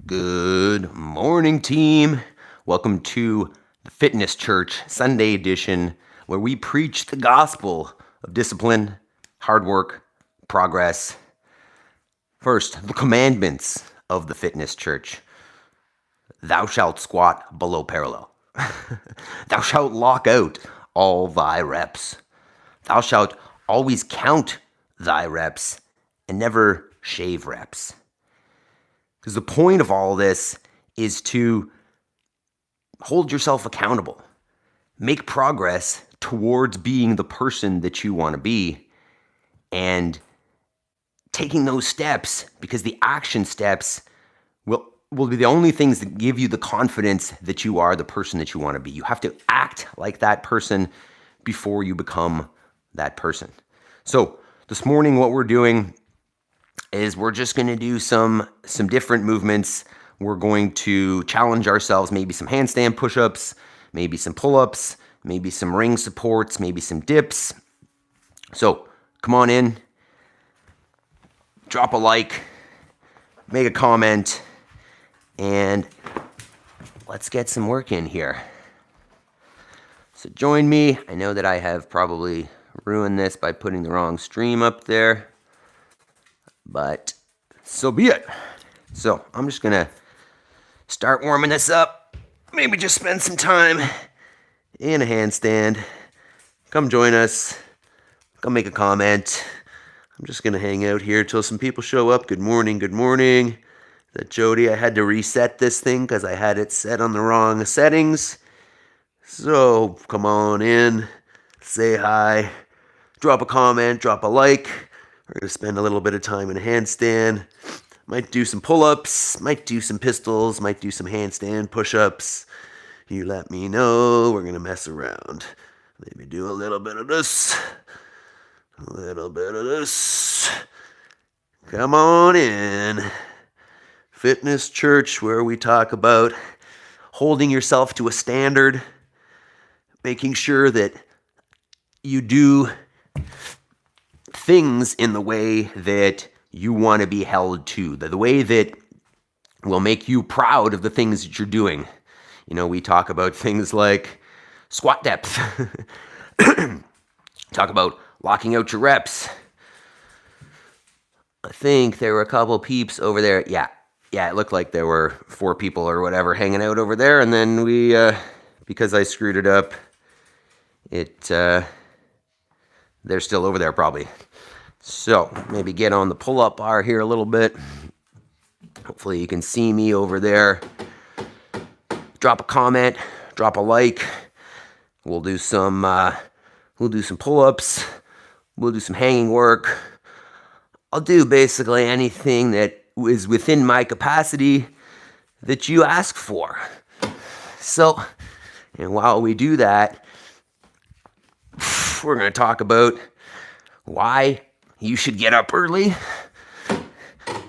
Good morning, team. Welcome to the Fitness Church Sunday edition, where we preach the gospel of discipline, hard work, progress. First, the commandments of the Fitness Church. Thou shalt squat below parallel. Thou shalt lock out all thy reps. Thou shalt always count thy reps and never shave reps. Because the point of all this is to hold yourself accountable, make progress towards being the person that you want to be, and taking those steps, because the action steps will be the only things that give you the confidence that you are the person that you want to be. You have to act like that person before you become that person. So this morning, what we're doing is we're just going to do some different movements. We're going to challenge ourselves, maybe some handstand push-ups, maybe some pull-ups, maybe some ring supports, maybe some dips. So come on in, drop a like, make a comment, and let's get some work in here. So join me. I know that I have probably ruined this by putting the wrong stream up there, but so be it. So I'm just gonna start warming this up. Maybe just spend some time in a handstand. Come join us. Come make a comment. I'm just gonna hang out here till some people show up. Good morning, good morning. Is that Jody? I had to reset this thing because I had it set on the wrong settings. So come on in, say hi, drop a comment, drop a like. We're going to spend a little bit of time in a handstand. Might do some pull-ups, might do some pistols, might do some handstand push-ups. You let me know. We're going to mess around. Maybe do a little bit of this. A little bit of this. Come on in. Fitness Church, where we talk about holding yourself to a standard, making sure that you do things in the way that you want to be held to, the way that will make you proud of the things that you're doing. You know, we talk about things like squat depth, talk about locking out your reps. I think there were a couple peeps over there. Yeah, it looked like there were 4 people or whatever hanging out over there, and then we, because I screwed it up, they're still over there probably. So maybe get on the pull-up bar here a little bit. Hopefully you can see me over there. Drop a comment, drop a like. We'll do some pull-ups. We'll do some hanging work. I'll do basically anything that is within my capacity that you ask for. So, and while we do that, we're going to talk about why you should get up early,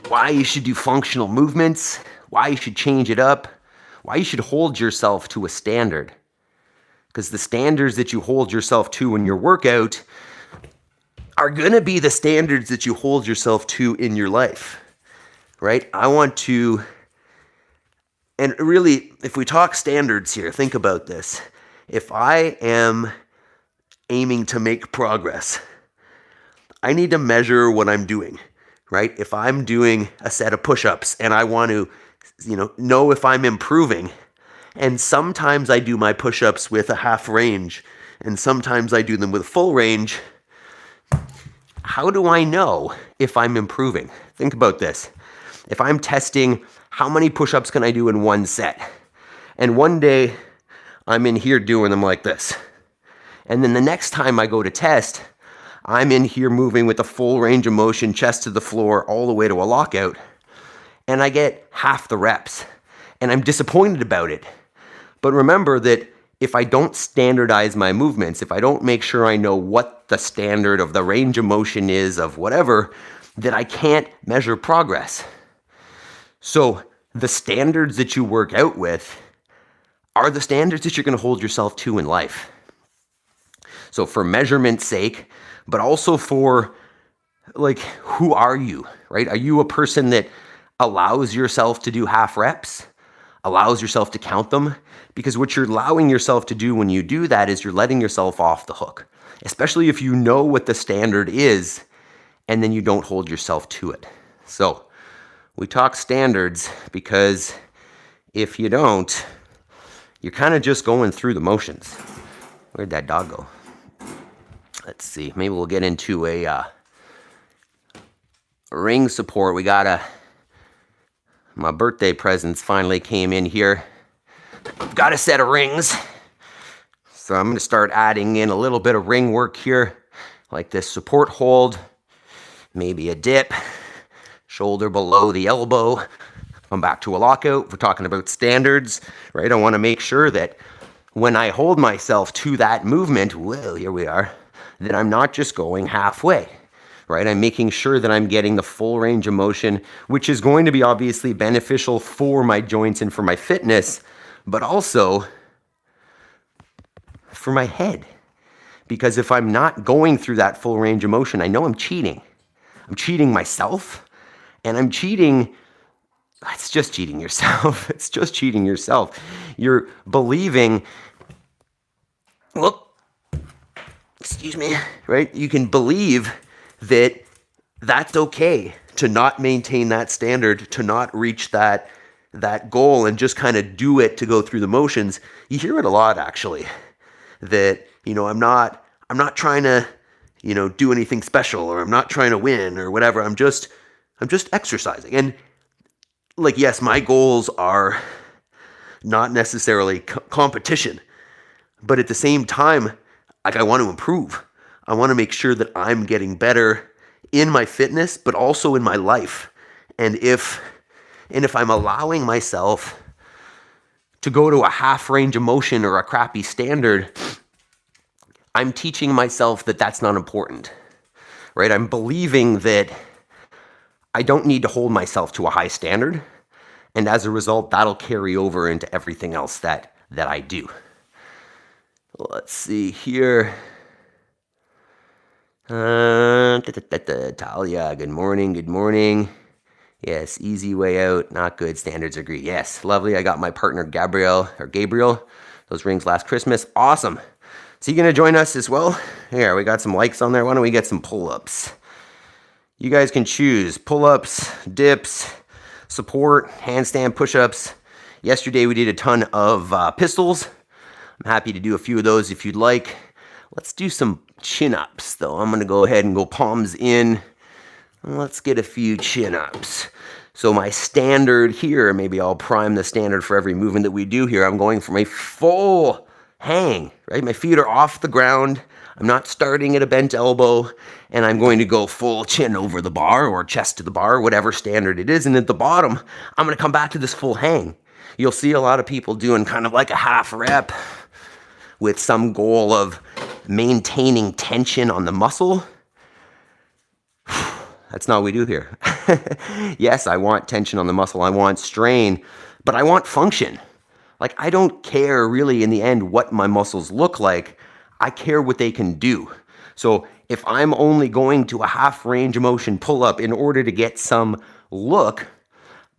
why you should do functional movements, why you should change it up, why you should hold yourself to a standard. Because the standards that you hold yourself to in your workout are going to be the standards that you hold yourself to in your life, right? I want to, and really, if we talk standards here, think about this. If I am aiming to make progress, I need to measure what I'm doing, right? If I'm doing a set of push-ups and I want to, know if I'm improving, and sometimes I do my push-ups with a half range, and sometimes I do them with full range, how do I know if I'm improving? Think about this. If I'm testing how many push-ups can I do in one set, and one day I'm in here doing them like this, and then the next time I go to test, I'm in here moving with a full range of motion, chest to the floor, all the way to a lockout, and I get half the reps, and I'm disappointed about it. But remember that if I don't standardize my movements, if I don't make sure I know what the standard of the range of motion is of whatever, then I can't measure progress. So the standards that you work out with are the standards that you're going to hold yourself to in life. So for measurement's sake, but also for, like, who are you, right? Are you a person that allows yourself to do half reps, allows yourself to count them, because what you're allowing yourself to do when you do that is you're letting yourself off the hook, especially if you know what the standard is and then you don't hold yourself to it. So we talk standards because if you don't, you're kind of just going through the motions. Where'd that dog go? Let's see. Maybe we'll get into a ring support. My birthday presents finally came in here. Got a set of rings. So I'm going to start adding in a little bit of ring work here, like this support hold, maybe a dip, shoulder below the elbow. Come back to a lockout. We're talking about standards, right? I want to make sure that when I hold myself to that movement, well, here we are, that I'm not just going halfway, right? I'm making sure that I'm getting the full range of motion, which is going to be obviously beneficial for my joints and for my fitness, but also for my head. Because if I'm not going through that full range of motion, I know I'm cheating. I'm cheating myself, and I'm cheating. It's just cheating yourself. It's just cheating yourself. You're believing, excuse me, right? You can believe that that's okay to not maintain that standard, to not reach that goal and just kind of do it to go through the motions. You hear it a lot, actually, that, I'm not trying to, do anything special, or I'm not trying to win or whatever. I'm just exercising. And yes, my goals are not necessarily competition, but at the same time, I want to improve. I want to make sure that I'm getting better in my fitness, but also in my life. And if I'm allowing myself to go to a half range of motion or a crappy standard, I'm teaching myself that that's not important, right? I'm believing that I don't need to hold myself to a high standard, and as a result, that'll carry over into everything else that I do. Let's see here. Talia, good morning. Yes, easy way out, not good, standards agree. Yes, lovely. I got my partner Gabriel, those rings last Christmas. Awesome. So you gonna join us as well? Here, we got some likes on there. Why don't we get some pull-ups? You guys can choose pull-ups, dips, support, handstand push-ups. Yesterday we did a ton of pistols. I'm happy to do a few of those if you'd like. Let's do some chin-ups though. I'm gonna go ahead and go palms in. Let's get a few chin-ups. So my standard here, maybe I'll prime the standard for every movement that we do here. I'm going from a full hang, right? My feet are off the ground. I'm not starting at a bent elbow, and I'm going to go full chin over the bar or chest to the bar, whatever standard it is. And at the bottom, I'm going to come back to this full hang. You'll see a lot of people doing kind of like a half rep with some goal of maintaining tension on the muscle. That's not what we do here. Yes, I want tension on the muscle. I want strain, but I want function. I don't care really in the end what my muscles look like. I care what they can do. So if I'm only going to a half range of motion pull-up in order to get some look,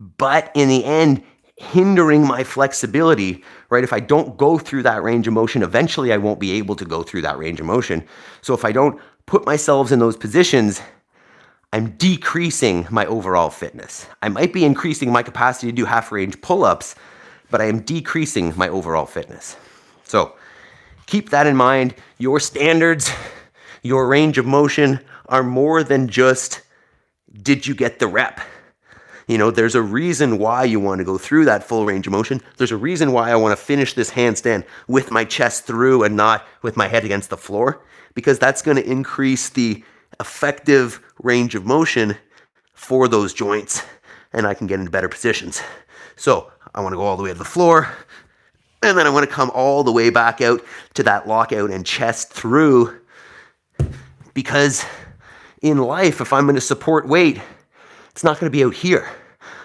but in the end hindering my flexibility, right? If I don't go through that range of motion, eventually I won't be able to go through that range of motion. So if I don't put myself in those positions, I'm decreasing my overall fitness. I might be increasing my capacity to do half range pull-ups, but I am decreasing my overall fitness. So keep that in mind. Your standards, your range of motion are more than just, did you get the rep? There's a reason why you want to go through that full range of motion. There's a reason why I want to finish this handstand with my chest through and not with my head against the floor, because that's going to increase the effective range of motion for those joints, and I can get into better positions. So I want to go all the way to the floor, and then I want to come all the way back out to that lockout and chest through, because in life, if I'm going to support weight, it's not going to be out here.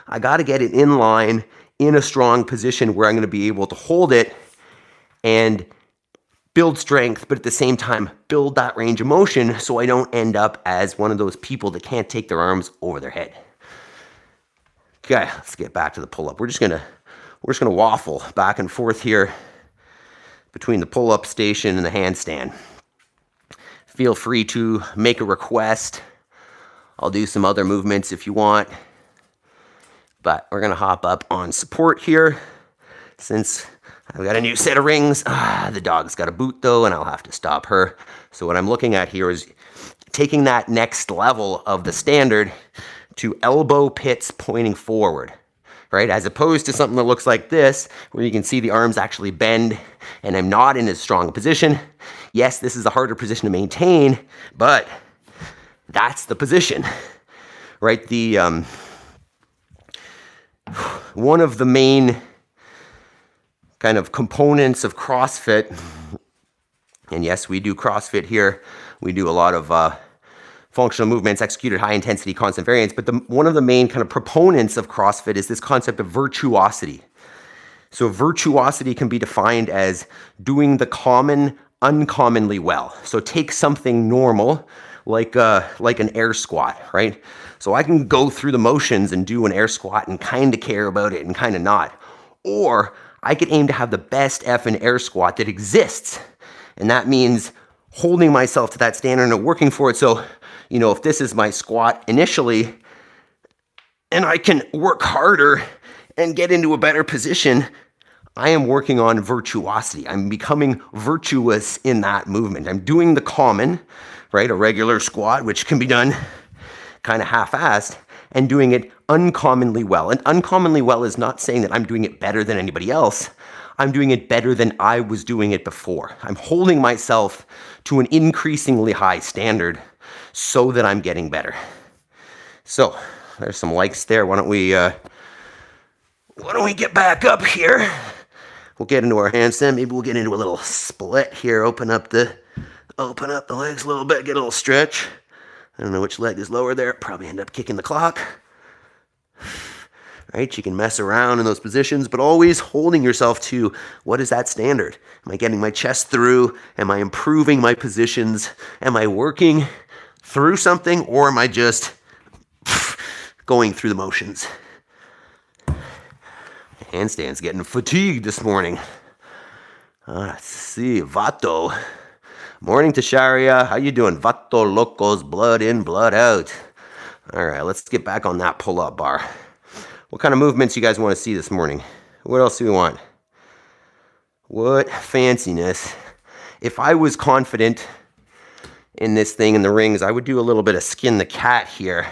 I got to get it in line in a strong position where I'm going to be able to hold it and build strength, but at the same time, build that range of motion so I don't end up as one of those people that can't take their arms over their head. Okay, let's get back to the pull-up. We're just gonna waffle back and forth here between the pull-up station and the handstand. Feel free to make a request. I'll do some other movements if you want. But we're gonna hop up on support here since I've got a new set of rings. The dog's got a boot though, and I'll have to stop her. So what I'm looking at here is taking that next level of the standard to elbow pits pointing forward, right? As opposed to something that looks like this, where you can see the arms actually bend and I'm not in as strong a position. Yes, this is a harder position to maintain, but that's the position, right? One of the main kind of components of CrossFit, and yes, we do CrossFit here. We do a lot of functional movements, executed high intensity constant variance, but one of the main kind of proponents of CrossFit is this concept of virtuosity. So virtuosity can be defined as doing the common uncommonly well. So take something normal, like an air squat, right? So I can go through the motions and do an air squat and kind of care about it and kind of not. Or I could aim to have the best effing air squat that exists. And that means holding myself to that standard and working for it. So, if this is my squat initially, and I can work harder and get into a better position, I am working on virtuosity. I'm becoming virtuous in that movement. I'm doing the common, right? A regular squat, which can be done kind of half-assed, and doing it uncommonly well. And uncommonly well is not saying that I'm doing it better than anybody else. I'm doing it better than I was doing it before. I'm holding myself to an increasingly high standard so that I'm getting better. So there's some likes there. Why don't we get back up here? We'll get into our handstand. Maybe we'll get into a little split here. Open up the legs a little bit. Get a little stretch. I don't know which leg is lower there. Probably end up kicking the clock. Right? You can mess around in those positions, but always holding yourself to what is that standard? Am I getting my chest through? Am I improving my positions? Am I working through something, or am I just going through the motions? Handstand's getting fatigued this morning. Let's see, Vato. Morning, Tasharia. How you doing? Vato Locos, blood in, blood out. All right, let's get back on that pull-up bar. What kind of movements you guys want to see this morning? What else do we want? What fanciness. If I was confident in this thing in the rings, I would do a little bit of skin the cat here.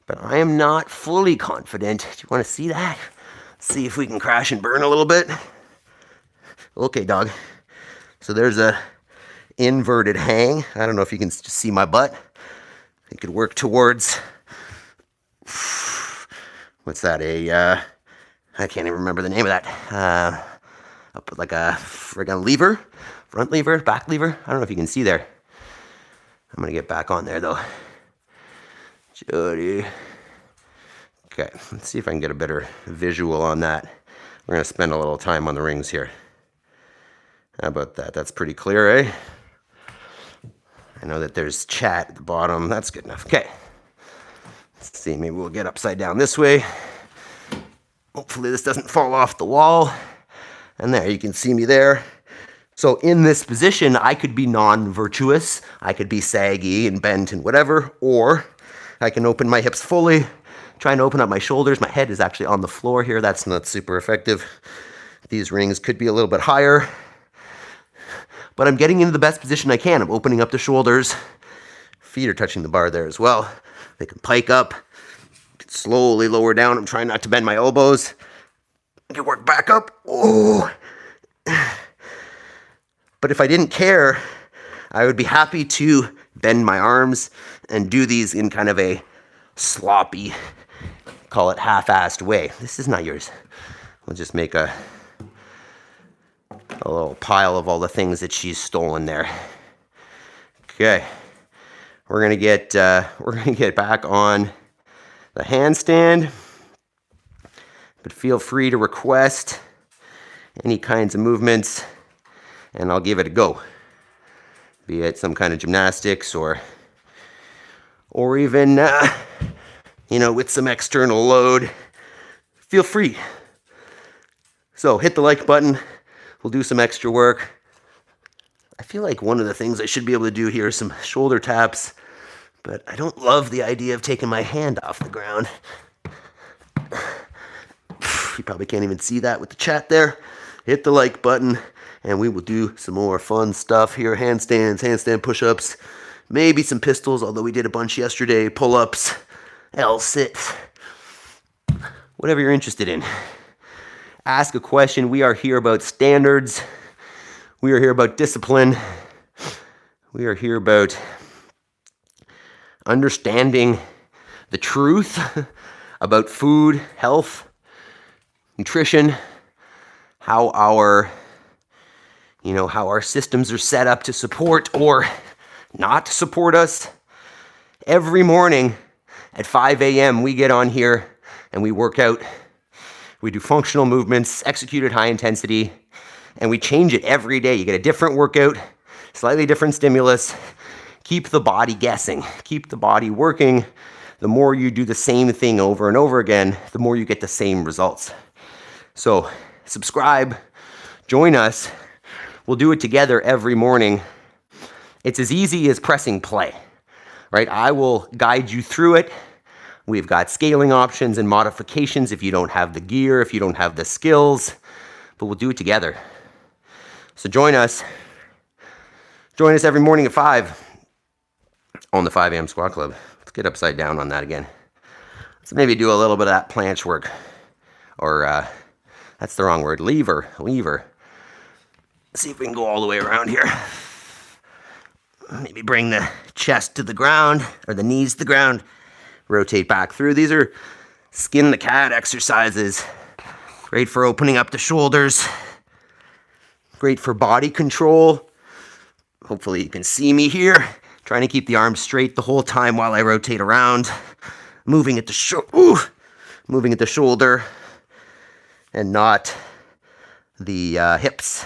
But I am not fully confident. Do you want to see that? See if we can crash and burn a little bit. Okay, dog. So there's a inverted hang. I don't know if you can just see my butt. I could work towards... What's that? I can't even remember the name of that. I'll put like a friggin' lever, front lever, back lever. I don't know if you can see there. I'm gonna get back on there though. Jody. Okay, let's see if I can get a better visual on that. We're gonna spend a little time on the rings here. How about that? That's pretty clear, eh? I know that there's chat at the bottom. That's good enough. Okay. Let's see, maybe we'll get upside down this way. Hopefully this doesn't fall off the wall. And there, you can see me there. So in this position, I could be non-virtuous. I could be saggy and bent and whatever, or I can open my hips fully, trying to open up my shoulders. My head is actually on the floor here. That's not super effective. These rings could be a little bit higher. But I'm getting into the best position I can. I'm opening up the shoulders. Feet are touching the bar there as well. They can pike up, slowly lower down. I'm trying not to bend my elbows. I can work back up. Oh. But if I didn't care, I would be happy to bend my arms and do these in kind of a sloppy, call it half-assed way. This is not yours. We'll just make a little pile of all the things that she's stolen there. Okay. We're gonna get back on the handstand, but feel free to request any kinds of movements, and I'll give it a go. Be it some kind of gymnastics or even with some external load. feel free. So hit the like button. We'll do some extra work. I feel like one of the things I should be able to do here is some shoulder taps, but I don't love the idea of taking my hand off the ground. You probably can't even see that with the chat there. Hit the like button, and we will do some more fun stuff here. Handstands, handstand push-ups, maybe some pistols, although we did a bunch yesterday, pull-ups, L-sits, whatever you're interested in. Ask a question. We are here about standards. We are here about discipline. We are here about understanding the truth about food, health, nutrition, how our systems are set up to support or not support us. Every morning at 5 a.m. we get on here and we work out. We do functional movements, execute at high intensity, and we change it every day. You get a different workout, slightly different stimulus. Keep the body guessing. Keep the body working. The more you do the same thing over and over again, the more you get the same results. So subscribe, join us. We'll do it together every morning. It's as easy as pressing play, right? I will guide you through it. We've got scaling options and modifications if you don't have the gear, if you don't have the skills, but we'll do it together. So join us. Join us every morning at 5 on the 5 a.m. Squat Club. Let's get upside down on that again. Let's maybe do a little bit of that planche work. Or, that's the wrong word, lever. See if we can go all the way around here. Maybe bring the chest to the ground, or the knees to the ground. Rotate back through. These are skin the cat exercises. Great for opening up the shoulders. Great for body control. Hopefully you can see me here. Trying to keep the arms straight the whole time while I rotate around. Moving at the shoulder and not the hips.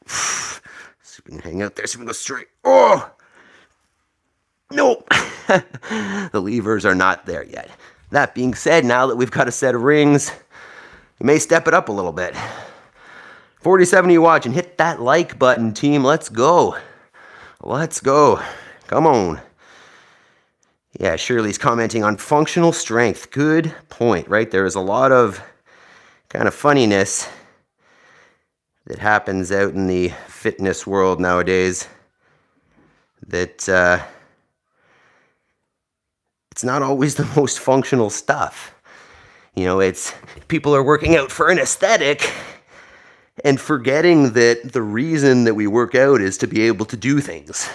See if we can hang out there. See if we can go straight. Oh! Nope. The levers are not there yet. That being said, now that we've got a set of rings, you may step it up a little bit. 47 of you watching, hit that like button, team. Let's go. Let's go. Come on. Yeah, Shirley's commenting on functional strength. Good point, right? There is a lot of kind of funniness that happens out in the fitness world nowadays that it's not always the most functional stuff. It's people are working out for an aesthetic and forgetting that the reason that we work out is to be able to do things,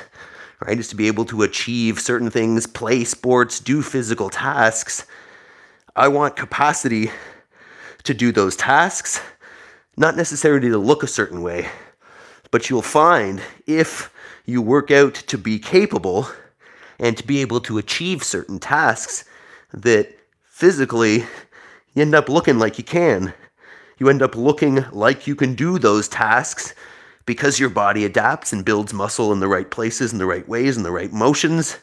right? Is to be able to achieve certain things, play sports, do physical tasks. I want capacity to do those tasks, not necessarily to look a certain way, but you'll find if you work out to be capable and to be able to achieve certain tasks that physically you end up looking like you can. You end up looking like you can do those tasks because your body adapts and builds muscle in the right places, in the right ways, in the right motions.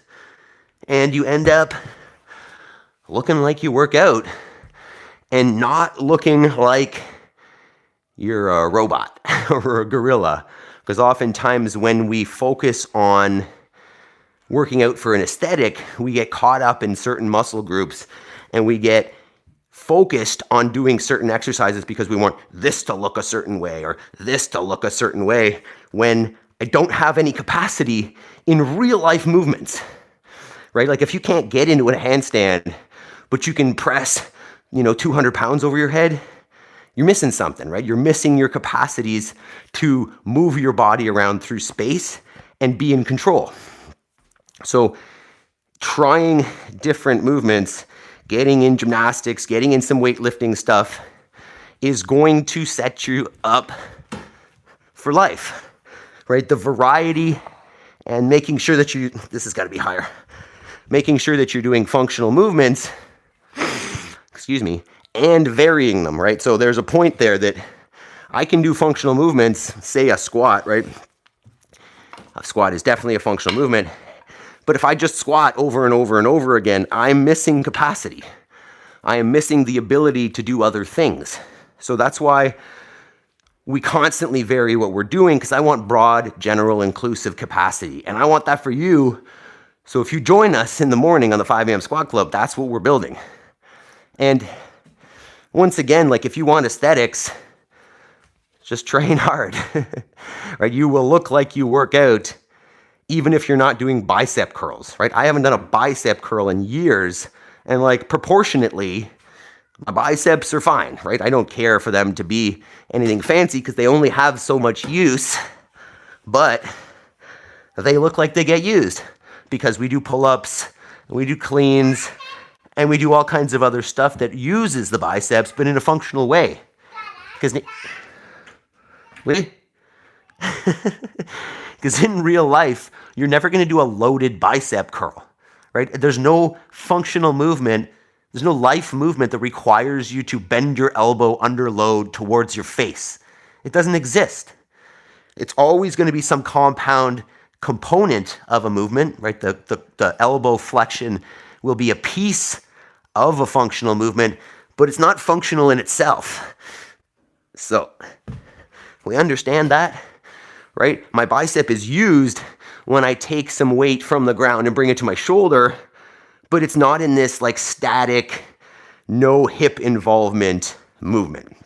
And you end up looking like you work out and not looking like you're a robot or a gorilla. Because oftentimes when we focus on working out for an aesthetic, we get caught up in certain muscle groups and we get focused on doing certain exercises because we want this to look a certain way or this to look a certain way when I don't have any capacity in real life movements, right? Like if you can't get into a handstand, but you can press, 200 pounds over your head, you're missing something, right? You're missing your capacities to move your body around through space and be in control. So trying different movements, getting in gymnastics, getting in some weightlifting stuff is going to set you up for life, right? The variety and making sure that this has got to be higher, making sure that you're doing functional movements, and varying them, right? So there's a point there that I can do functional movements, say a squat, right? A squat is definitely a functional movement. But if I just squat over and over and over again, I'm missing capacity. I am missing the ability to do other things. So that's why we constantly vary what we're doing, because I want broad, general, inclusive capacity. And I want that for you. So if you join us in the morning on the 5 a.m. Squat Club, that's what we're building. And once again, like if you want aesthetics, just train hard, right? You will look like you work out even if you're not doing bicep curls, right? I haven't done a bicep curl in years, and like proportionately, my biceps are fine, right? I don't care for them to be anything fancy because they only have so much use, but they look like they get used because we do pull-ups, and we do cleans, and we do all kinds of other stuff that uses the biceps, but in a functional way. Because in real life, you're never going to do a loaded bicep curl, right? There's no functional movement. There's no life movement that requires you to bend your elbow under load towards your face. It doesn't exist. It's always going to be some compound component of a movement, right? The elbow flexion will be a piece of a functional movement, but it's not functional in itself. So we understand that, right? My bicep is used when I take some weight from the ground and bring it to my shoulder, but it's not in this like static, no hip involvement movement,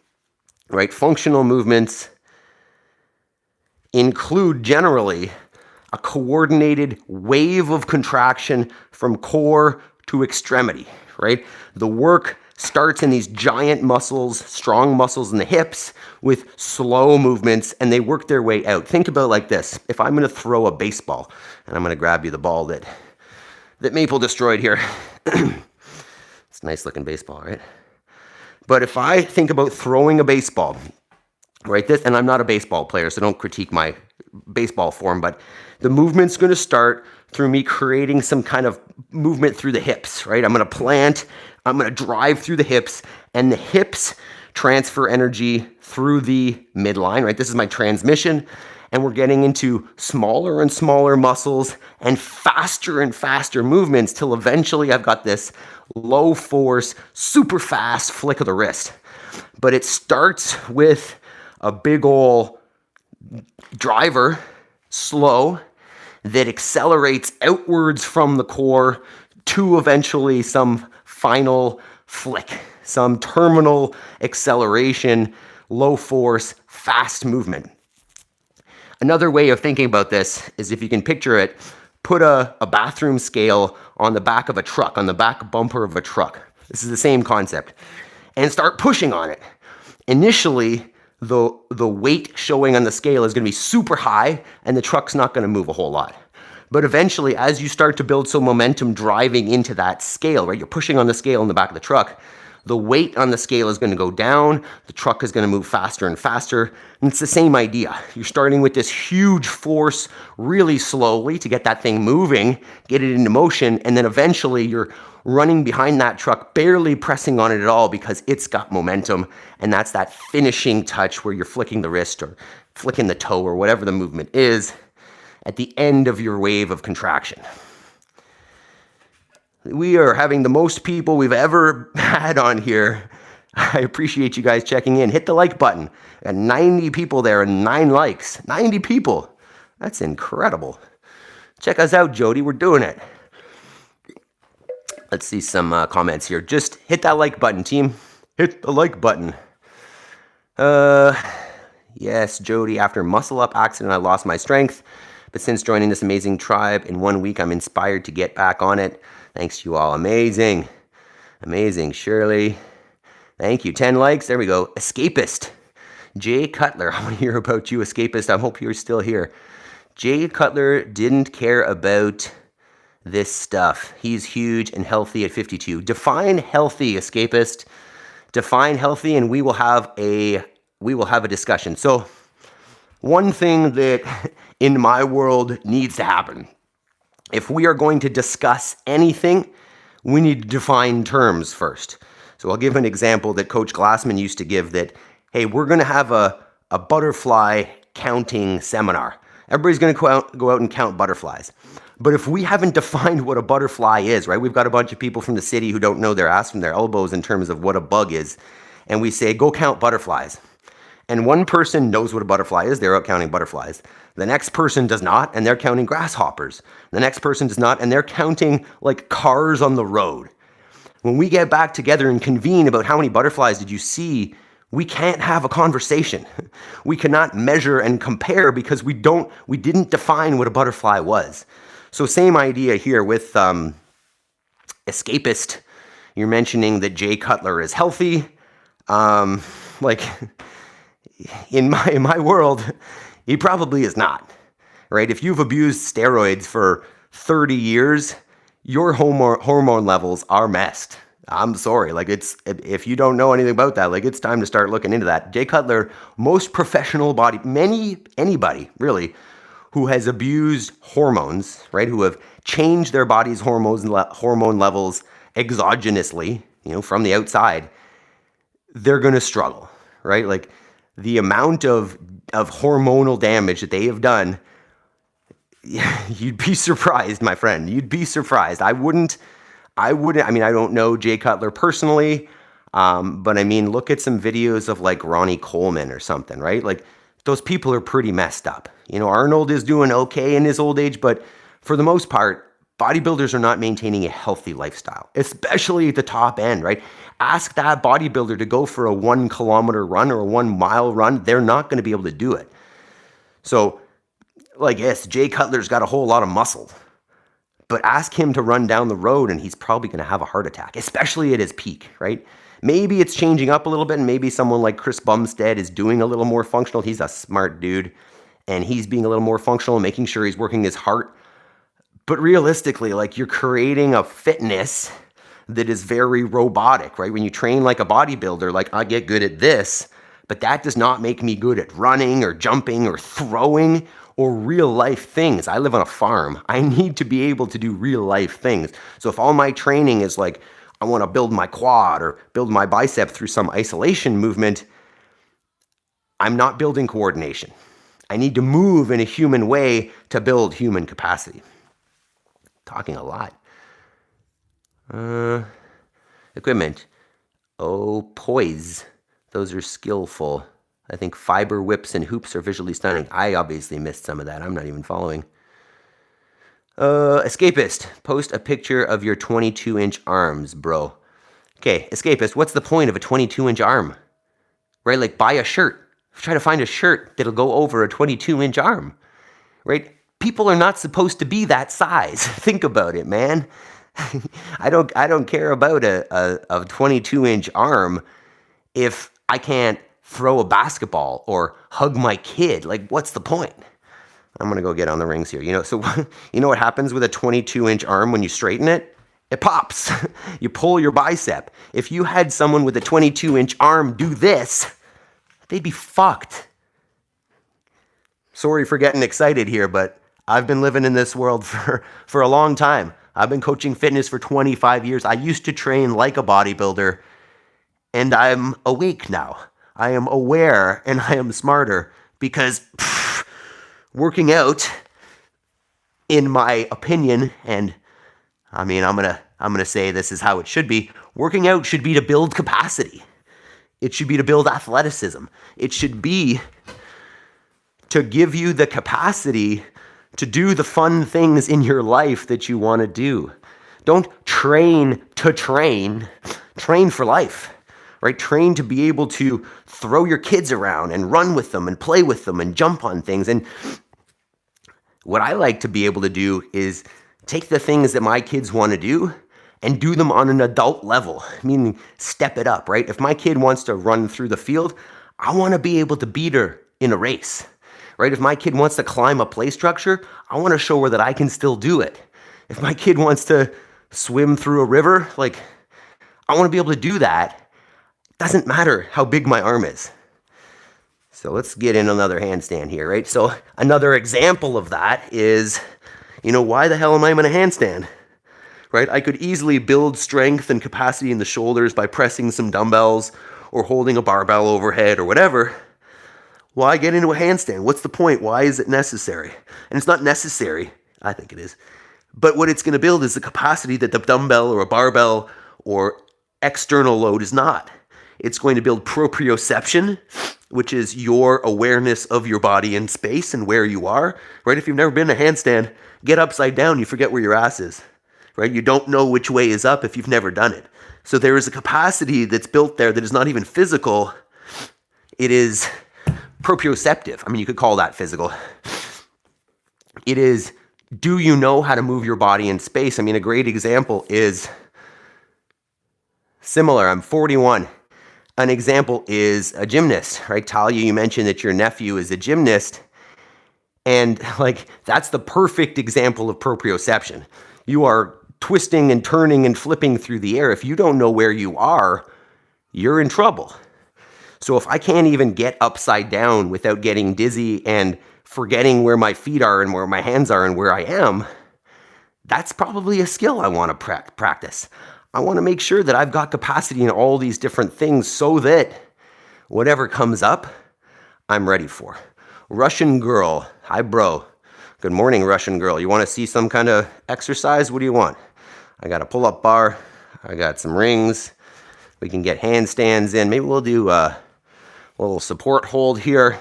right? Functional movements include generally a coordinated wave of contraction from core to extremity, right? The work starts in these giant muscles, strong muscles in the hips with slow movements, and they work their way out. Think about it like this. If I'm going to throw a baseball, and I'm going to grab you the ball that Maple destroyed here. It's a nice looking baseball, right? But if I think about throwing a baseball, right, this, and I'm not a baseball player, so don't critique my baseball form, but the movement's going to start through me creating some kind of movement through the hips, right? I'm going to plant, I'm going to drive through the hips, and the hips transfer energy through the midline, right? This is my transmission, and we're getting into smaller and smaller muscles and faster movements till eventually I've got this low force, super fast flick of the wrist. But it starts with a big ol' driver, slow, that accelerates outwards from the core to eventually some final flick, some terminal acceleration, low force, fast movement. Another way of thinking about this is, if you can picture it, put a bathroom scale on the back of a truck, on the back bumper of a truck. This is the same concept. And start pushing on it. Initially, the weight showing on the scale is going to be super high, and the truck's not going to move a whole lot. But eventually, as you start to build some momentum driving into that scale, right, you're pushing on the scale in the back of the truck, the weight on the scale is going to go down, the truck is going to move faster and faster, and it's the same idea. You're starting with this huge force really slowly to get that thing moving, get it into motion, and then eventually you're running behind that truck, barely pressing on it at all because it's got momentum, and that's that finishing touch where you're flicking the wrist or flicking the toe or whatever the movement is at the end of your wave of contraction. We are having the most people we've ever had on here. I appreciate you guys checking in. Hit the like button. And 90 people there and 9 likes. 90 people. That's incredible. Check us out, Jody. We're doing it. Let's see some comments here. Just hit that like button, team. Hit the like button. Yes, Jody. After muscle up accident, I lost my strength. But since joining this amazing tribe in 1 week, I'm inspired to get back on it. Thanks, you all. Amazing. Amazing. Shirley. Thank you. 10 likes. There we go. Escapist. Jay Cutler. I want to hear about you, Escapist. I hope you're still here. Jay Cutler didn't care about this stuff. He's huge and healthy at 52. Define healthy, Escapist. Define healthy, and we will have a discussion. So one thing that in my world needs to happen, if we are going to discuss anything, we need to define terms first. So I'll give an example that Coach Glassman used to give, that, hey, we're going to have a butterfly counting seminar. Everybody's going to go out and count butterflies. But if we haven't defined what a butterfly is, right? We've got a bunch of people from the city who don't know their ass from their elbows in terms of what a bug is. And we say, go count butterflies. And one person knows what a butterfly is, they're out counting butterflies. The next person does not, and they're counting grasshoppers. The next person does not, and they're counting like cars on the road. When we get back together and convene about how many butterflies did you see, we can't have a conversation. We cannot measure and compare because we didn't define what a butterfly was. So same idea here with Escapist. You're mentioning that Jay Cutler is healthy. Like in my world, he probably is not, right? If you've abused steroids for 30 years, your hormone levels are messed. I'm sorry. Like if you don't know anything about that, like it's time to start looking into that. Jay Cutler, most professional anybody really who has abused hormones, right? Who have changed their body's hormone levels exogenously, from the outside, they're going to struggle, right? Like the amount of hormonal damage that they have done, you'd be surprised, my friend. You'd be surprised. I don't know Jay Cutler personally, but look at some videos of like Ronnie Coleman or something, right? Like those people are pretty messed up. Arnold is doing okay in his old age, but for the most part, bodybuilders are not maintaining a healthy lifestyle, especially at the top end, right? Ask that bodybuilder to go for a 1 kilometer run or a 1 mile run. They're not going to be able to do it. So, like, yes, Jay Cutler's got a whole lot of muscle, but ask him to run down the road and he's probably going to have a heart attack, especially at his peak, right? Maybe it's changing up a little bit and maybe someone like Chris Bumstead is doing a little more functional. He's a smart dude and he's being a little more functional and making sure he's working his heart. But realistically, like you're creating a fitness that is very robotic, right? When you train like a bodybuilder, like I get good at this, but that does not make me good at running or jumping or throwing or real life things. I live on a farm. I need to be able to do real life things. So if all my training is like, I want to build my quad or build my bicep through some isolation movement, I'm not building coordination. I need to move in a human way to build human capacity. Talking a lot. Equipment. Oh, poise. Those are skillful. I think fiber whips and hoops are visually stunning. I obviously missed some of that. I'm not even following. Escapist. Post a picture of your 22-inch arms, bro. Okay, Escapist, what's the point of a 22-inch arm? Right, like buy a shirt. Try to find a shirt that'll go over a 22-inch arm. Right? People are not supposed to be that size. Think about it, man. I don't care about a 22-inch arm if I can't throw a basketball or hug my kid. Like, what's the point? I'm going to go get on the rings here. So you know what happens with a 22-inch arm when you straighten it? It pops. You pull your bicep. If you had someone with a 22-inch arm do this, they'd be fucked. Sorry for getting excited here, but I've been living in this world for a long time. I've been coaching fitness for 25 years. I used to train like a bodybuilder, and I'm awake now. I am aware, and I am smarter because working out, in my opinion, and I'm gonna say this is how it should be. Working out should be to build capacity. It should be to build athleticism. It should be to give you the capacity to do the fun things in your life that you want to do. Don't train to train. Train for life, right? Train to be able to throw your kids around and run with them and play with them and jump on things. And what I like to be able to do is take the things that my kids want to do and do them on an adult level, meaning step it up, right? If my kid wants to run through the field, I want to be able to beat her in a race. Right? If my kid wants to climb a play structure, I want to show her that I can still do it. If my kid wants to swim through a river, like, I want to be able to do that. It doesn't matter how big my arm is. So let's get in another handstand here, right? So another example of that is, why the hell am I in a handstand? Right? I could easily build strength and capacity in the shoulders by pressing some dumbbells or holding a barbell overhead or whatever. Why get into a handstand? What's the point? Why is it necessary? And it's not necessary, I think it is, But what it's going to build is the capacity that the dumbbell or a barbell or external load is not. It's going to build proprioception, which is your awareness of your body in space and where you are, right? If you've never been in a handstand, get upside down, you forget where your ass is, right? You don't know which way is up if you've never done it. So there is a capacity that's built there that is not even physical. It is proprioceptive. I mean, you could call that physical. It is, do you know how to move your body in space? I mean, a great example is similar. I'm 41. An example is a gymnast, right? Talia, you mentioned that your nephew is a gymnast. And like, that's the perfect example of proprioception. You are twisting and turning and flipping through the air. If you don't know where you are, you're in trouble. So if I can't even get upside down without getting dizzy and forgetting where my feet are and where my hands are and where I am, that's probably a skill I want to practice. I want to make sure that I've got capacity in all these different things so that whatever comes up, I'm ready for. Russian girl. Hi, bro. Good morning, Russian girl. You want to see some kind of exercise? What do you want? I got a pull-up bar. I got some rings. We can get handstands in. Maybe we'll do a little support hold here.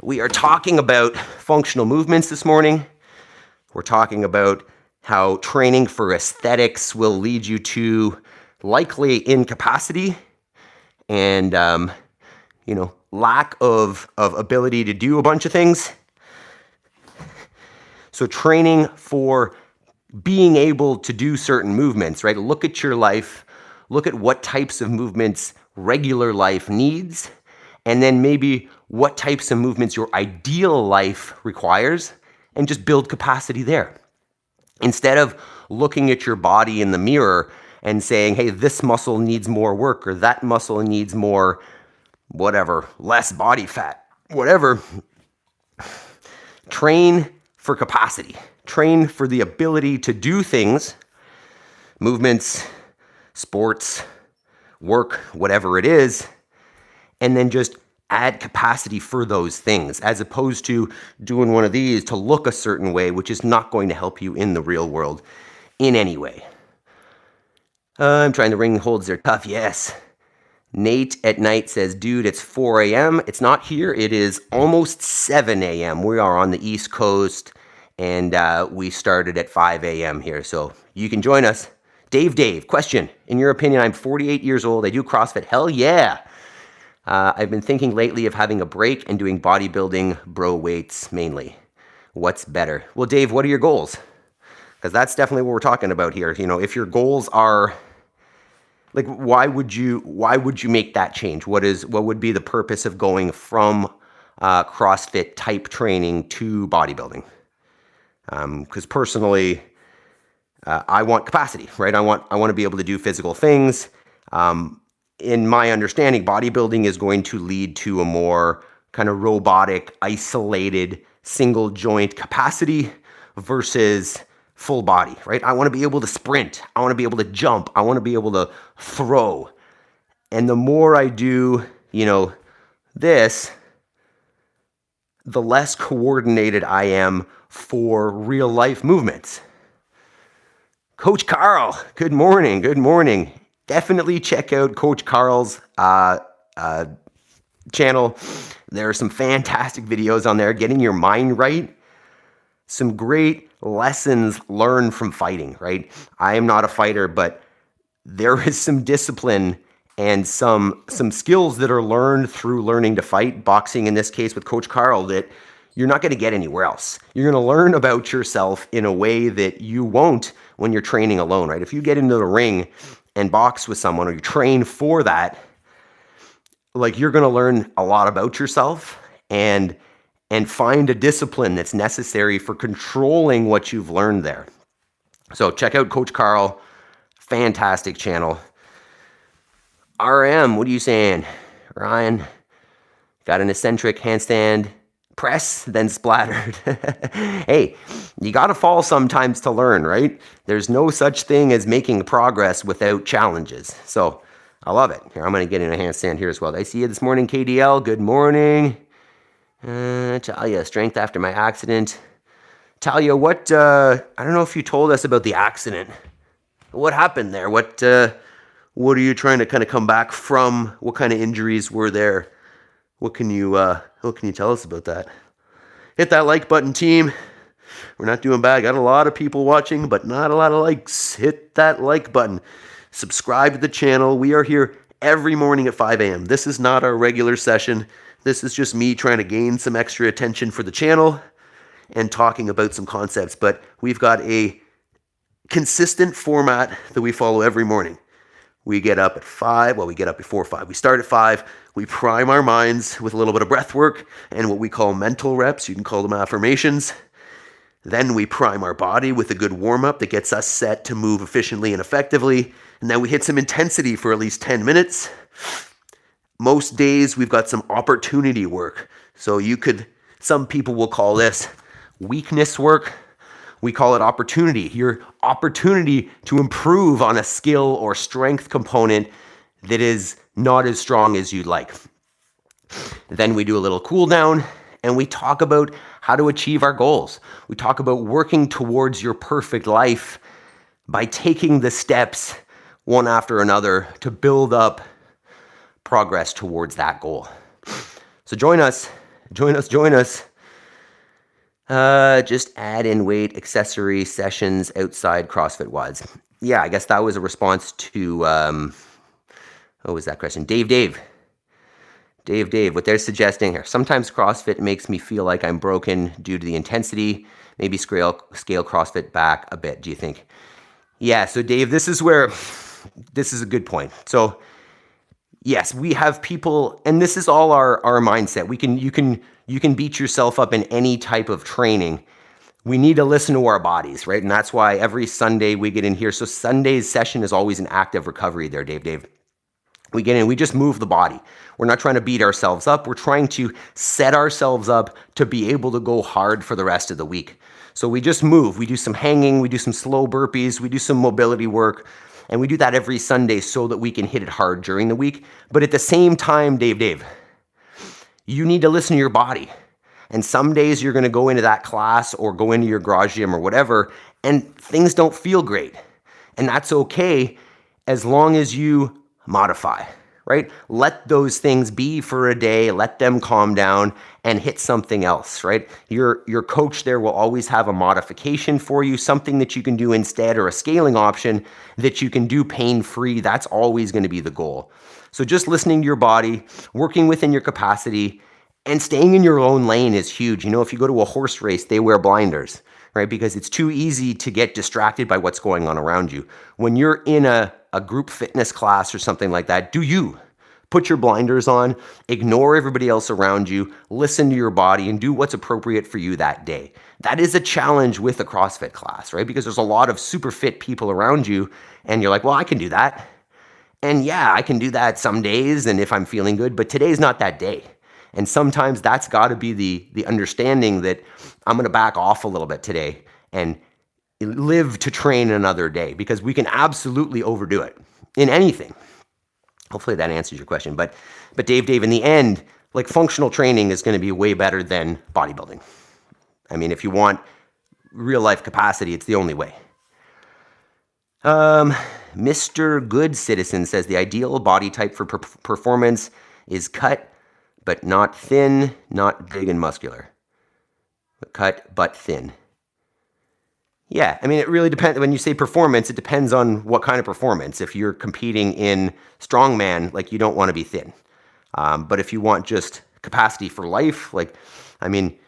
We are talking about functional movements this morning. We're talking about how training for aesthetics will lead you to likely incapacity and, lack of ability to do a bunch of things. So training for being able to do certain movements, right? Look at your life, look at what types of movements regular life needs, and then maybe what types of movements your ideal life requires, and just build capacity there. Instead of looking at your body in the mirror and saying, hey, this muscle needs more work or that muscle needs more, whatever, less body fat, whatever, train for capacity. Train for the ability to do things, movements, sports, work, whatever it is, and then just add capacity for those things, as opposed to doing one of these to look a certain way, which is not going to help you in the real world in any way. I'm trying to ring holds, they're tough, yes. Nate at night says, dude, it's 4 a.m. It's not here, it is almost 7 a.m. We are on the East Coast, and we started at 5 a.m. here, so you can join us. Dave, question. In your opinion, I'm 48 years old, I do CrossFit. Hell yeah. I've been thinking lately of having a break and doing bodybuilding bro weights mainly. What's better? Well, Dave, what are your goals? Because that's definitely what we're talking about here. You know, if your goals are like, why would you make that change? What would be the purpose of going from CrossFit type training to bodybuilding? Because personally, I want capacity, right? I want to be able to do physical things. In my understanding, bodybuilding is going to lead to a more kind of robotic, isolated, single joint capacity versus full body, right? I want to be able to sprint. I want to be able to jump. I want to be able to throw. And the more I do, this, the less coordinated I am for real life movements. Coach Carl, good morning. Definitely check out Coach Carl's channel. There are some fantastic videos on there, getting your mind right. Some great lessons learned from fighting, right? I am not a fighter, but there is some discipline and some skills that are learned through learning to fight, boxing in this case with Coach Carl, that you're not going to get anywhere else. You're going to learn about yourself in a way that you won't when you're training alone, right? If you get into the ring and box with someone, or you train for that, like, you're going to learn a lot about yourself and find a discipline that's necessary for controlling what you've learned there. So check out Coach Carl, fantastic channel. RM, what are you saying? Ryan, got an eccentric handstand press, then splattered. Hey, you got to fall sometimes to learn, right? There's no such thing as making progress without challenges. So I love it. Here, I'm going to get in a handstand here as well. I see you this morning, KDL. Good morning. Talia, strength after my accident. Talia, I don't know if you told us about the accident. What happened there? What are you trying to kind of come back from? What kind of injuries were there? What can you tell us about that? Hit that like button, team. We're not doing bad. Got a lot of people watching, but not a lot of likes. Hit that like button. Subscribe to the channel. We are here every morning at 5 a.m. This is not our regular session. This is just me trying to gain some extra attention for the channel and talking about some concepts. But we've got a consistent format that we follow every morning. We get up at 5. Well, we get up before 5. We start at 5. We prime our minds with a little bit of breath work and what we call mental reps. You can call them affirmations. Then we prime our body with a good warm-up that gets us set to move efficiently and effectively. And then we hit some intensity for at least 10 minutes. Most days we've got some opportunity work. So some people will call this weakness work. We call it opportunity. Your opportunity to improve on a skill or strength component that is not as strong as you'd like. Then we do a little cool down and we talk about how to achieve our goals. We talk about working towards your perfect life by taking the steps one after another to build up progress towards that goal. So join us. Just add in weight accessory sessions outside CrossFit WODs. Yeah, I guess that was a response to, what was that question? Dave, what they're suggesting here. Sometimes CrossFit makes me feel like I'm broken due to the intensity. Maybe scale CrossFit back a bit, do you think? Yeah, so Dave, this is a good point. So yes, we have people, and this is all our mindset. You can beat yourself up in any type of training. We need to listen to our bodies, right? And that's why every Sunday we get in here. So Sunday's session is always an active recovery there, Dave. We get in, we just move the body. We're not trying to beat ourselves up. We're trying to set ourselves up to be able to go hard for the rest of the week. So we just move. We do some hanging, we do some slow burpees, we do some mobility work, and we do that every Sunday so that we can hit it hard during the week. But at the same time, Dave, you need to listen to your body. And some days you're going to go into that class or go into your garage gym or whatever, and things don't feel great. And that's okay as long as you modify, right? Let those things be for a day, let them calm down and hit something else, right? Your coach there will always have a modification for you, something that you can do instead or a scaling option that you can do pain-free. That's always going to be the goal. So just listening to your body, working within your capacity, and staying in your own lane is huge. You know, if you go to a horse race, they wear blinders, right? Because it's too easy to get distracted by what's going on around you. When you're in a group fitness class or something like that, put your blinders on, ignore everybody else around you, listen to your body, and do what's appropriate for you that day. That is a challenge with a CrossFit class, right? Because there's a lot of super fit people around you, and you're like, well, I can do that. And yeah, I can do that some days and if I'm feeling good, but today's not that day. And sometimes that's got to be the understanding that I'm going to back off a little bit today and live to train another day, because we can absolutely overdo it in anything. Hopefully that answers your question. But Dave, in the end, like, functional training is going to be way better than bodybuilding. I mean, if you want real life capacity, it's the only way. Mr. Good Citizen says the ideal body type for performance is cut, but not thin, not big and muscular. Cut, but thin. Yeah, I mean, it really depends. When you say performance, it depends on what kind of performance. If you're competing in strongman, like, you don't want to be thin. But if you want just capacity for life, like, I mean,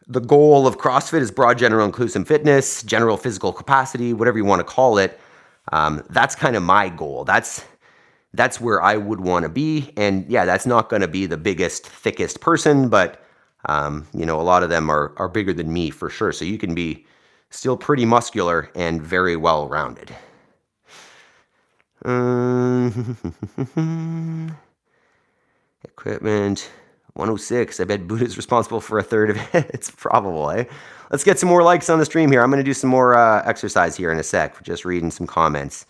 the goal of CrossFit is broad, general, inclusive fitness, general physical capacity, whatever you want to call it. That's kind of my goal. That's where I would want to be. And yeah, that's not going to be the biggest, thickest person, but you know, a lot of them are bigger than me for sure. So you can be still pretty muscular and very well-rounded. Equipment 106. I bet Buddha's responsible for a third of it. It's probable, eh? Let's get some more likes on the stream here. I'm going to do some more exercise here in a sec. Just reading some comments.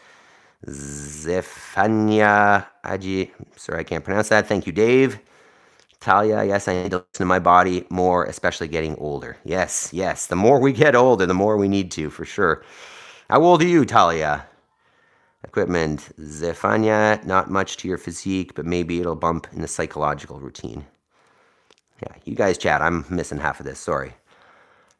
Zephania Aji. Sorry, I can't pronounce that. Thank you, Dave. Talia, yes, I need to listen to my body more, especially getting older. Yes, yes. The more we get older, the more we need to, for sure. How old are you, Talia? Equipment. Zephania, not much to your physique, but maybe it'll bump in the psychological routine. Yeah, you guys chat. I'm missing half of this. Sorry.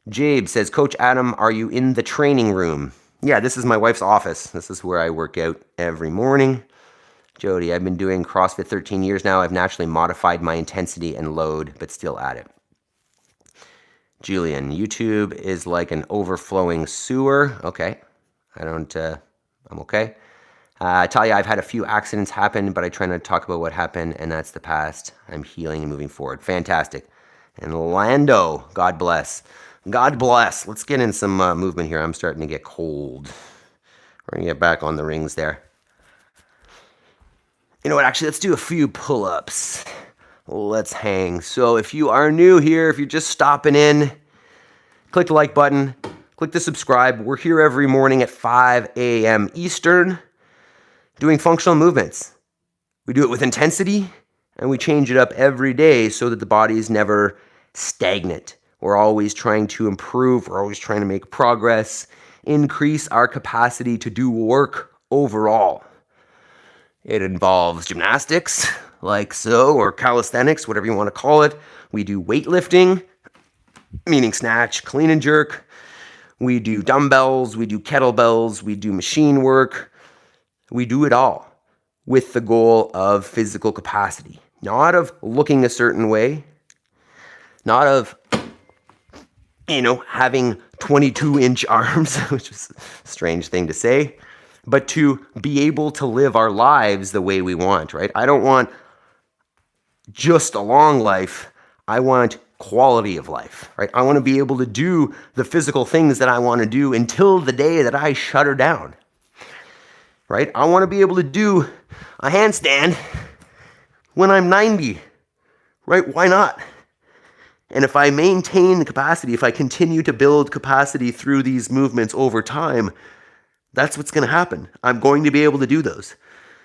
Jabe says, Coach Adam, are you in the training room? Yeah, this is my wife's office. This is where I work out every morning. Jody, I've been doing CrossFit 13 years now. I've naturally modified my intensity and load, but still at it. Julian, YouTube is like an overflowing sewer. Okay. I'm okay. Talia, I've had a few accidents happen, but I try not to talk about what happened, and that's the past. I'm healing and moving forward. Fantastic. And Lando, God bless. God bless. Let's get in some movement here. I'm starting to get cold. We're going to get back on the rings there. You know what, actually, let's do a few pull-ups. Let's hang. So if you are new here, if you're just stopping in, click the like button, click the subscribe. We're here every morning at 5 a.m. Eastern doing functional movements. We do it with intensity, and we change it up every day so that the body is never stagnant. We're always trying to improve. We're always trying to make progress, increase our capacity to do work overall. It involves gymnastics, like so, or calisthenics, whatever you want to call it. We do weightlifting, meaning snatch, clean and jerk. We do dumbbells, we do kettlebells, we do machine work. We do it all with the goal of physical capacity, not of looking a certain way, not of, having 22-inch arms, which is a strange thing to say, but to be able to live our lives the way we want, right? I don't want just a long life. I want quality of life, right? I want to be able to do the physical things that I want to do until the day that I shut her down, right? I want to be able to do a handstand when I'm 90, right? Why not? And if I maintain the capacity, if I continue to build capacity through these movements over time, that's what's going to happen. I'm going to be able to do those.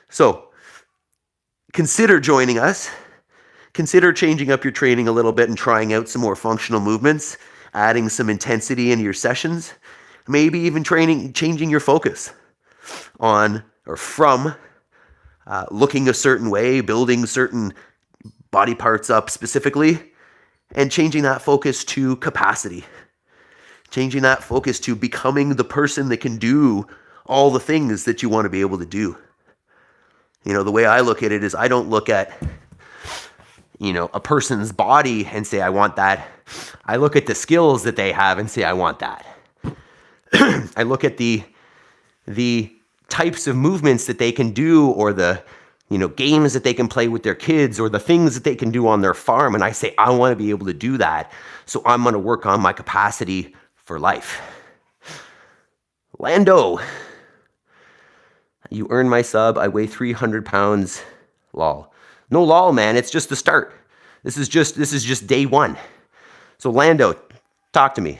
So consider joining us. Consider changing up your training a little bit and trying out some more functional movements, adding some intensity into your sessions, maybe even changing your focus on or from looking a certain way, building certain body parts up specifically, and changing that focus to capacity. Changing that focus to becoming the person that can do all the things that you want to be able to do. The way I look at it is I don't look at, a person's body and say, I want that. I look at the skills that they have and say, I want that. I look at the types of movements that they can do, or the, games that they can play with their kids, or the things that they can do on their farm. And I say, I want to be able to do that. So I'm going to work on my capacity for life. Lando, you earned my sub. I weigh 300 pounds. Lol. No lol, man. It's just the start. This is just day one. So Lando, talk to me.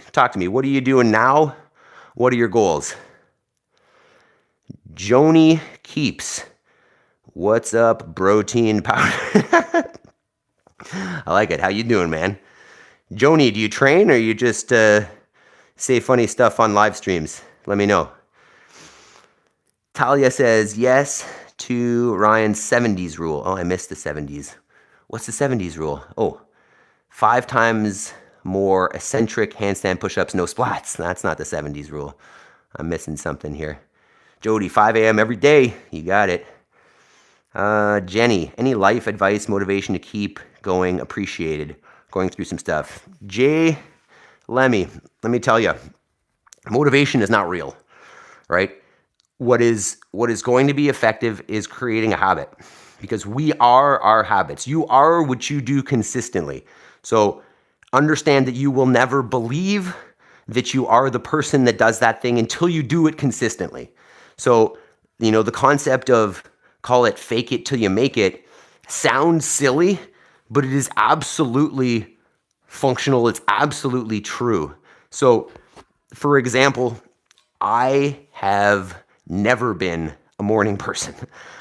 What are you doing now? What are your goals? Joni Keeps. What's up, protein powder? I like it. How you doing, man? Joni, do you train, or you just say funny stuff on live streams? Let me know. Talia says yes to Ryan's 70s rule. Oh, I missed the 70s. What's the 70s rule? Oh, 5 times more eccentric handstand push-ups, no splats. That's not the 70s rule. I'm missing something here. Jody, 5 a.m. every day. You got it. Jenny, any life advice, motivation to keep going? Appreciated. Going through some stuff. Jay Lemmy, let me tell you, motivation is not real, right? What is going to be effective is creating a habit, because we are our habits. You are what you do consistently. So understand that you will never believe that you are the person that does that thing until you do it consistently. So, the concept of, call it fake it till you make it, sounds silly, but it is absolutely functional. It's absolutely true. So, for example, I have never been a morning person.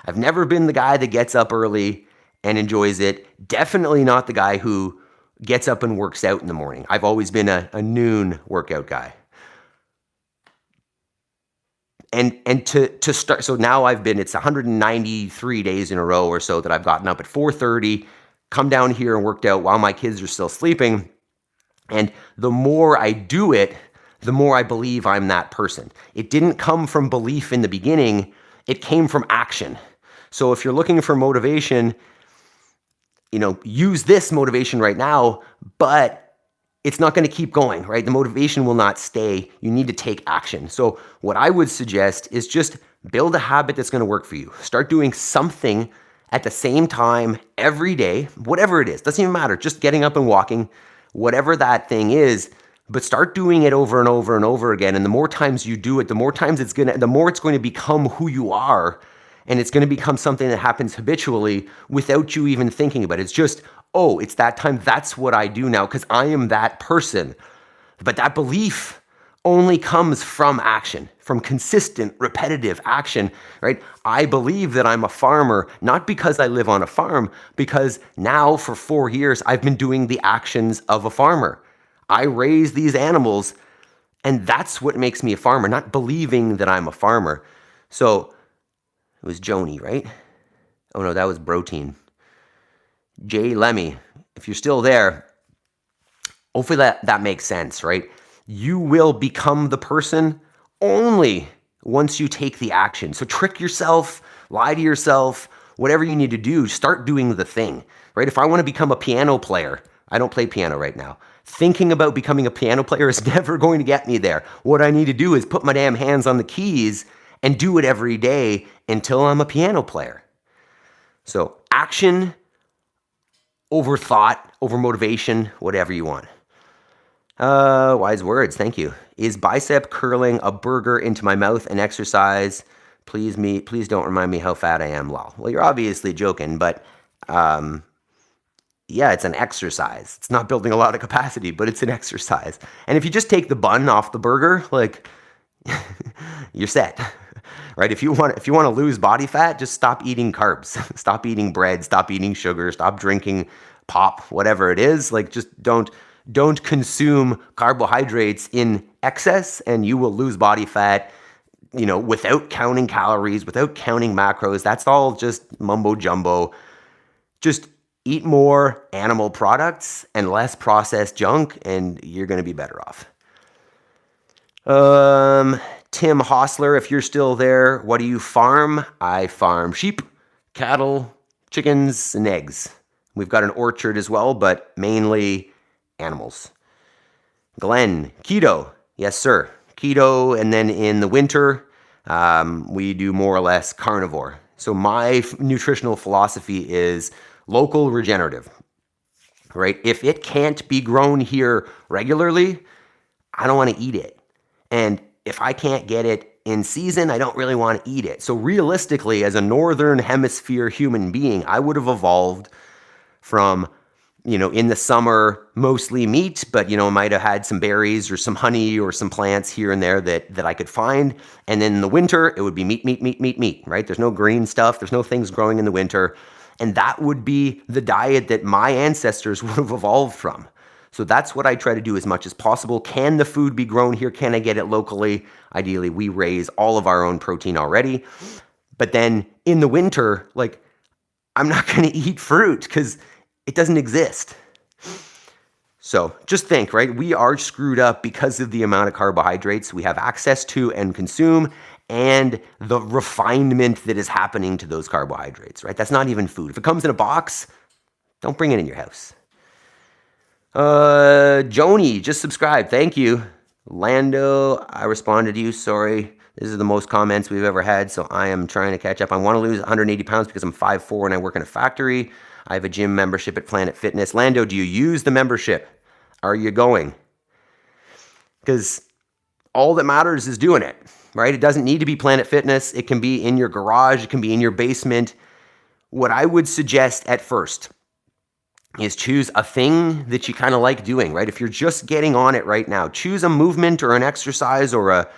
I've never been the guy that gets up early and enjoys it. Definitely not the guy who gets up and works out in the morning. I've always been a noon workout guy. And to start, so now it's 193 days in a row or so that I've gotten up at 4:30, come down here and worked out while my kids are still sleeping. And the more I do it, the more I believe I'm that person. It didn't come from belief in the beginning, it came from action. So if you're looking for motivation, use this motivation right now, but it's not going to keep going, right? The motivation will not stay. You need to take action. So what I would suggest is just build a habit that's going to work for you. Start doing something at the same time every day, whatever it is. Doesn't even matter. Just getting up and walking, whatever that thing is, but start doing it over and over and over again. And the more times you do it, the more it's going to become who you are. And it's going to become something that happens habitually without you even thinking about it. It's just, oh, it's that time. That's what I do now because I am that person. But that belief only comes from action, from consistent, repetitive action, right? I believe that I'm a farmer, not because I live on a farm, because now for 4 years, I've been doing the actions of a farmer. I raise these animals, and that's what makes me a farmer, not believing that I'm a farmer. So it was Joni, right? Oh no, that was Protein. Jay Lemmy, if you're still there, hopefully that makes sense, right? You will become the person only once you take the action. So trick yourself, lie to yourself, whatever you need to do, start doing the thing, right? If I want to become a piano player, I don't play piano right now. Thinking about becoming a piano player is never going to get me there. What I need to do is put my damn hands on the keys and do it every day until I'm a piano player. So action over thought, over motivation, whatever you want. Wise words, thank you. Is bicep curling a burger into my mouth an exercise? Please don't remind me how fat I am, lol. Well, you're obviously joking, but yeah, it's an exercise. It's not building a lot of capacity, but it's an exercise. And if you just take the bun off the burger, like, you're set, right? If you want to lose body fat, just stop eating carbs, stop eating bread, stop eating sugar, stop drinking pop, whatever it is. Like, just don't consume carbohydrates in excess, and you will lose body fat, without counting calories, without counting macros. That's all just mumbo jumbo. Just eat more animal products and less processed junk, and you're going to be better off. Tim Hostler, if you're still there, what do you farm? I farm sheep, cattle, chickens, and eggs. We've got an orchard as well, but mainly animals. Glenn, keto. Yes, sir. Keto, and then in the winter, we do more or less carnivore. So my nutritional philosophy is local regenerative, right? If it can't be grown here regularly, I don't want to eat it. And if I can't get it in season, I don't really want to eat it. So realistically, as a northern hemisphere human being, I would have evolved from, in the summer, mostly meat, but, might have had some berries or some honey or some plants here and there that I could find. And then in the winter, it would be meat, right? There's no green stuff. There's no things growing in the winter. And that would be the diet that my ancestors would have evolved from. So that's what I try to do as much as possible. Can the food be grown here? Can I get it locally? Ideally, we raise all of our own protein already. But then in the winter, like, I'm not going to eat fruit because it doesn't exist. So just think, right? We are screwed up because of the amount of carbohydrates we have access to and consume, and the refinement that is happening to those carbohydrates, right? That's not even food. If it comes in a box, don't bring it in your house. Joni, just subscribe. Thank you. Lando, I responded to you. Sorry. This is the most comments we've ever had, so I am trying to catch up. I want to lose 180 pounds because I'm 5'4" and I work in a factory. I have a gym membership at Planet Fitness. Lando, do you use the membership? Are you going? Because all that matters is doing it, right? It doesn't need to be Planet Fitness. It can be in your garage. It can be in your basement. What I would suggest at first is choose a thing that you kind of like doing, right? If you're just getting on it right now, choose a movement or an exercise or a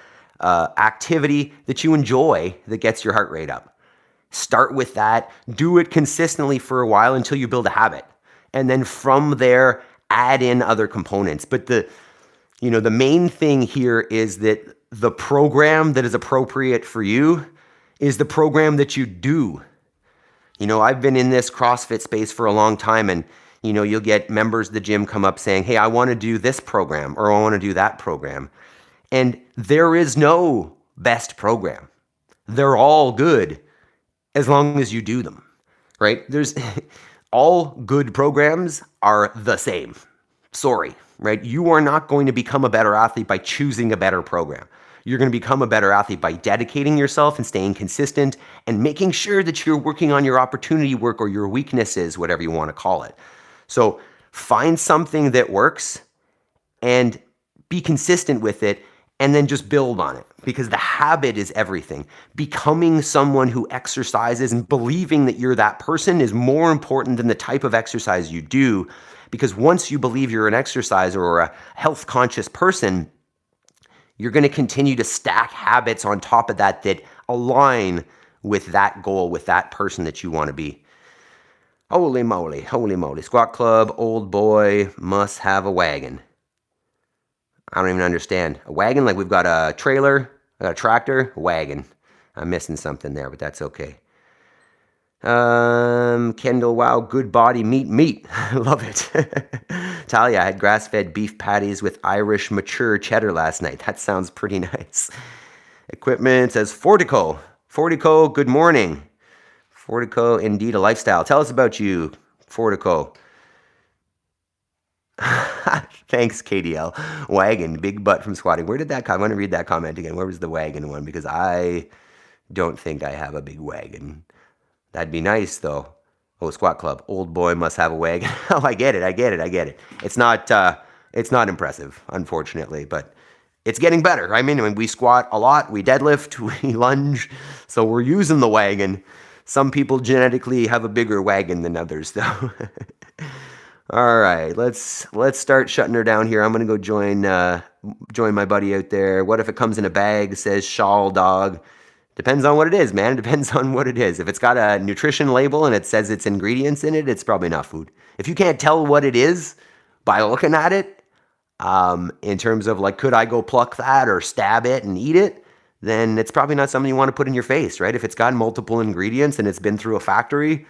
activity that you enjoy that gets your heart rate up. Start with that. Do it consistently for a while until you build a habit. And then from there, add in other components. But the main thing here is that the program that is appropriate for you is the program that you do. I've been in this CrossFit space for a long time, and you'll get members of the gym come up saying, hey, I want to do this program or I want to do that program. And there is no best program. They're all good as long as you do them, right? All good programs are the same. Sorry, right? You are not going to become a better athlete by choosing a better program. You're going to become a better athlete by dedicating yourself and staying consistent and making sure that you're working on your opportunity work or your weaknesses, whatever you want to call it. So find something that works and be consistent with it, and then just build on it, because the habit is everything. Becoming someone who exercises and believing that you're that person is more important than the type of exercise you do, because once you believe you're an exerciser or a health conscious person, you're going to continue to stack habits on top of that align with that goal, with that person that you want to be. Holy moly, holy moly. Squat Club, old boy must have a wagon. I don't even understand. A wagon? Like we've got a trailer, a tractor, a wagon. I'm missing something there, but that's okay. Kendall, wow, good body, meat. Love it. Talia, I had grass-fed beef patties with Irish mature cheddar last night. That sounds pretty nice. Equipment says Fortico. Fortico, good morning. Fortico, indeed a lifestyle. Tell us about you, Fortico. Thanks, KDL. Wagon, big butt from squatting. Where did that come? I want to read that comment again. Where was the wagon one? Because I don't think I have a big wagon. That'd be nice, though. Oh, Squat Club. Old boy must have a wagon. Oh, I get it. It's not impressive, unfortunately, but it's getting better. I mean, we squat a lot, we deadlift, we lunge, so we're using the wagon. Some people genetically have a bigger wagon than others, though. All right, let's start shutting her down here. I'm gonna go join my buddy out there. What if it comes in a bag? Says Shawl Dog. Depends on what it is, man. It depends on what it is. If it's got a nutrition label and it says its ingredients in it, it's probably not food. If you can't tell what it is by looking at it, in terms of like, could I go pluck that or stab it and eat it? Then it's probably not something you want to put in your face, right? If it's got multiple ingredients and it's been through a factory,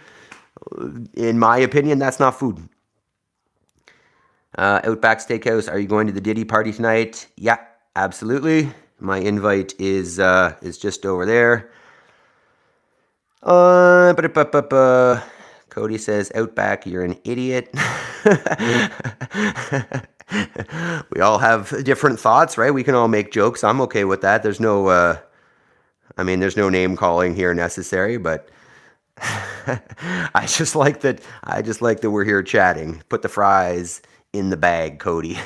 in my opinion, that's not food. Outback Steakhouse, are you going to the Diddy party tonight? Yeah, absolutely. My invite is just over there. Cody says, Outback, you're an idiot. We all have different thoughts, right? We can all make jokes. I'm okay with that. There's no name calling here necessary, but I just like that we're here chatting. Put the fries in the bag, Cody.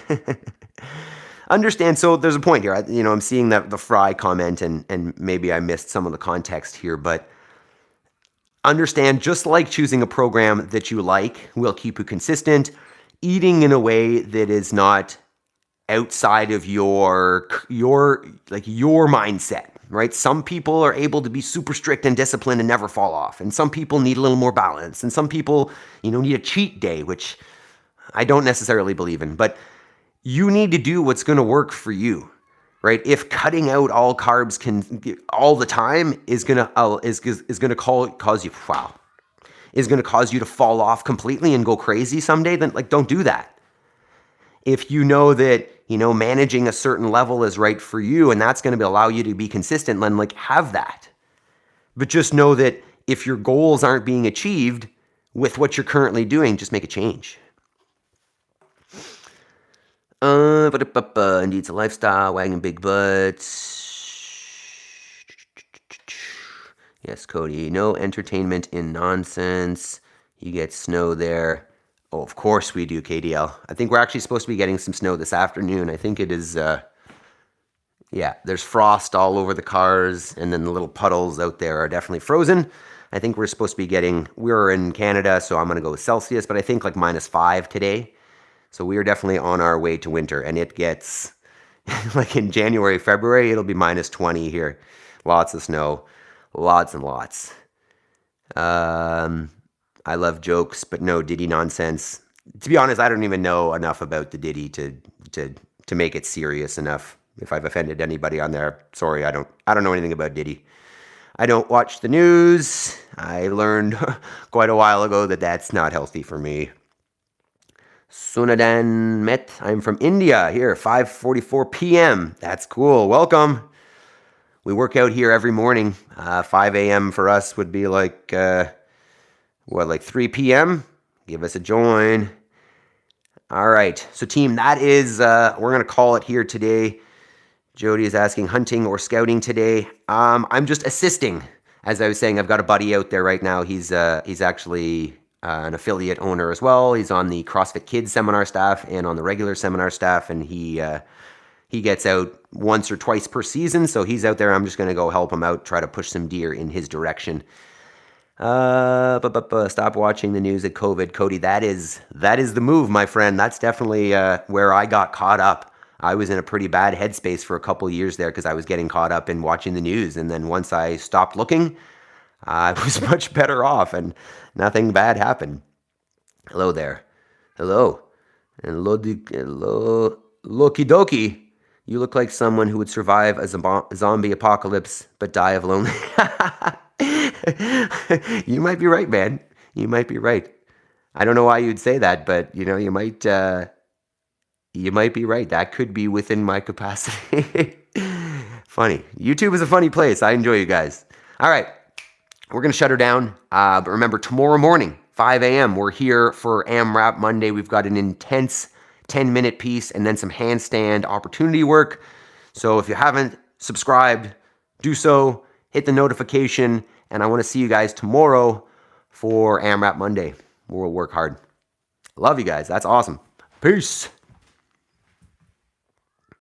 Understand, so there's a point here. I'm seeing the fry comment, and maybe I missed some of the context here, but understand, just like choosing a program that you like will keep you consistent, eating in a way that is not outside of your mindset, right? Some people are able to be super strict and disciplined and never fall off, and some people need a little more balance, and some people, need a cheat day, which I don't necessarily believe in, but you need to do what's going to work for you, right? If cutting out all carbs all the time is going to cause you to fall off completely and go crazy someday, then don't do that. If you know that, managing a certain level is right for you and that's going to allow you to be consistent, then have that. But just know that if your goals aren't being achieved with what you're currently doing, just make a change. Indeed, it's a lifestyle, wagging big butts. Yes, Cody, no entertainment in nonsense. You get snow there. Oh, of course we do, KDL. I think we're actually supposed to be getting some snow this afternoon. I think it is, there's frost all over the cars, and then the little puddles out there are definitely frozen. I think we're supposed to be we're in Canada, so I'm going to go with Celsius, but I think -5 today. So we are definitely on our way to winter, and it gets, in January, February, it'll be -20 here. Lots of snow, lots and lots. I love jokes, but no Diddy nonsense. To be honest, I don't even know enough about the Diddy to make it serious enough. If I've offended anybody on there, sorry, I don't know anything about Diddy. I don't watch the news. I learned quite a while ago that that's not healthy for me. Sunadan Met, I'm from India. Here, 5:44 p.m. That's cool. Welcome. We work out here every morning. 5 a.m. for us would be like, like 3 p.m.? Give us a join. All right. So, team, that is, we're going to call it here today. Jody is asking hunting or scouting today. I'm just assisting. As I was saying, I've got a buddy out there right now. He's actually an affiliate owner as well. He's on the CrossFit Kids seminar staff and on the regular seminar staff, and he gets out once or twice per season. So he's out there. I'm just going to go help him out, try to push some deer in his direction. Stop watching the news at COVID, Cody. That is the move, my friend. That's definitely where I got caught up. I was in a pretty bad headspace for a couple years there because I was getting caught up in watching the news. And then once I stopped looking, I was much better off and nothing bad happened. Hello there. Hello. And hello. Loki Doki. You look like someone who would survive a zombie apocalypse but die of loneliness. You might be right, man. You might be right. I don't know why you'd say that, but you might be right. That could be within my capacity. Funny. YouTube is a funny place. I enjoy you guys. All right. We're going to shut her down. But remember, tomorrow morning, 5 a.m., we're here for AMRAP Monday. We've got an intense 10-minute piece and then some handstand opportunity work. So if you haven't subscribed, do so. Hit the notification. And I want to see you guys tomorrow for AMRAP Monday. We'll work hard. Love you guys. That's awesome. Peace.